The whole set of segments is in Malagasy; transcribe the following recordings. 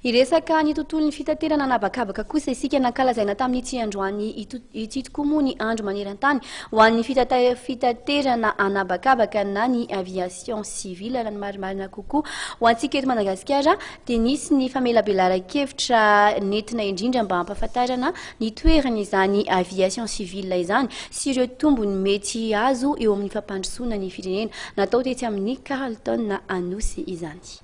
Iresaka ny tontolon'ny fitaterana anabakabaka kosa isika nankalazaina tamin'ity androany ity tokoa moa ny andro maneran-tany ho an'ny fitaterana anabakabaka na ny aviation civile na ny marimarina kokoa ho antsika eto Madagasikara dia nisy ny famelabelaran-kevitra nentina indrindra mba hampahafantarana ny toerana izany aviation civile izany sy ireo tombony mety azo eo amin'ny fampandrosoana ny firenena natao tetsy amin'ny Carlton na Anosy izany.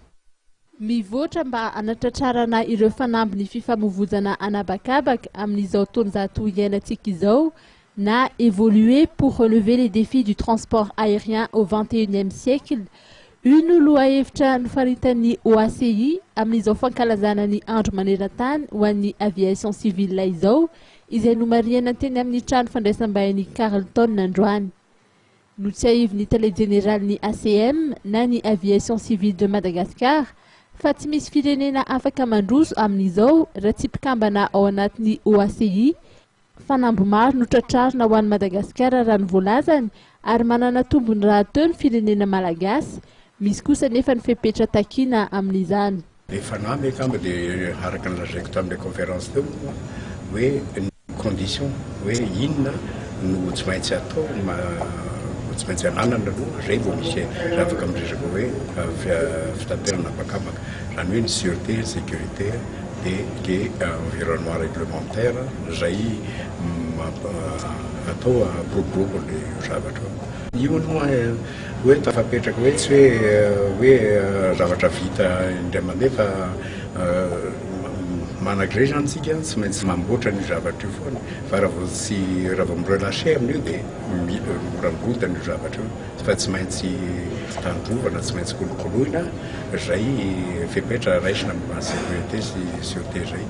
Mivoatra mba anatratrarana ireo fanambiny fifamoivoizana anabakabaka amin'izao taonjato iainantsika izao na évoluer pour relever les défis du transport aérien au 21e siècle. Une lohahevitra nofaritan'ny OACI amin'izao fankalazana ny andro maneran-tany ho an'ny aviation civile izao izay nomariana teny amin'ny trano fandraisam-bahiny Carlton androany. No tsy aivy ny télé général ny ACM na ny Aviation Civile de Madagascar fa tsy misy firenena afaka mandroso amin'izao raha tsy mpikambana ao anatin'ny OACI. Fanambo maro no tratrarina ho an'ny Madagasikara raha ny voalazany ary manana tombony rahateo ny firenena malagasy, misy kosa nefa ny fepetra takina amin'izany. Les fanamby ekamba dia araka nolazaiko tamin'ilay conférence teo hoe ny condition hoe inona no tsy maintsy atao tsy maintsy ananana aloha zay vao misy afaka miresaka hoe fitaterana bakabaka zany hoe ny sûreté sécurité de environnement réglementaire zay atao apropopo le zavatra io moa hoe tafapetraka hoe tsy hoe zavatra vita indray mandeha fa managré zany tsika tsy maintsy mamboatra ny zavatra io foana fa raha vao mirelaché amin'io dia mora mirodana io zavatra io fa tsy maintsy tandrovana tsy maintsy kolokoloina zay fepetra raisina sécurité sy sûreté zay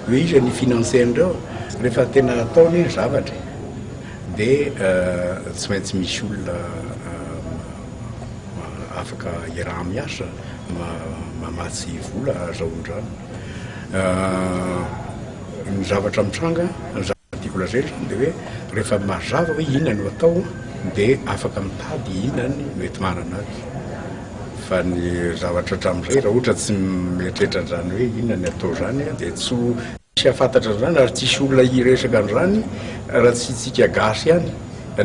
hoe izy ny financé andreo rehefa tena ataony zavatra dia tsy maintsy misy olona afaka iaraha miasa mamatsy vola azahoan-drano. Ny zavatra mitranga ny zavatra tiako lazaina dia hoe rehefa mazava hoe inona no atao dia afaka mitady inona ny mety manana azy fa ny zavatra hatramin'izay raha ohatra tsy mieritreritra an'izany hoe inona ny atao zany dia tsy afantatra an'izany ary tsisy olona hiresaka an'izany raha tsy tsika gasy ihany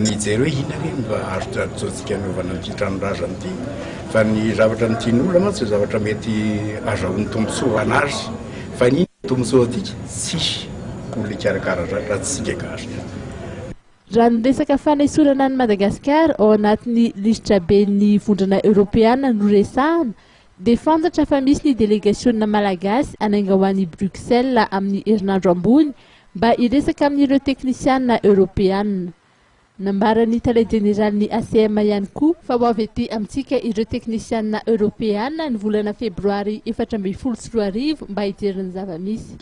nijery hoe inona reny mba azotsika anaovana an'ity tranon-drazana ity fa ny zavatra nytian'olona mantsy zavatra mety azahoan'ny tombontsoa anazy fa ny tombontsoa atika tsisy olona ikarakara zany raha tsy tsika gasy. Raha ny resaka fanaisorana ny Madagasikara ao anatin'ny lisitra ben'ny vondrana Europeana no resahana dia fantatra fa misy ny délégationna malagasy anainga ho an'i Bruxelles amin'ny herinandro ambony mba hiresaka amin'ireo teknisiana Europeana. Nambaran'ny télé général ny ACM ihany koa fa ho avy ety amintsika ireo teknisiana Europeana ny volana febroary 2024 mba hijeriny zava-misy.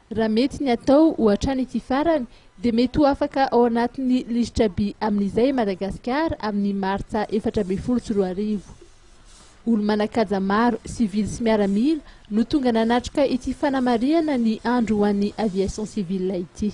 Raha mety ny atao hoatrany ity farany dia mety ho afaka ao anatin'ny lisitra B amin'izay Madagasikara amin'ny martsa 2024. Olo manakaja maro civil sy miaramila no tonga nanatrika ity fanamariana ny andro ho an'ny aviation civile ity.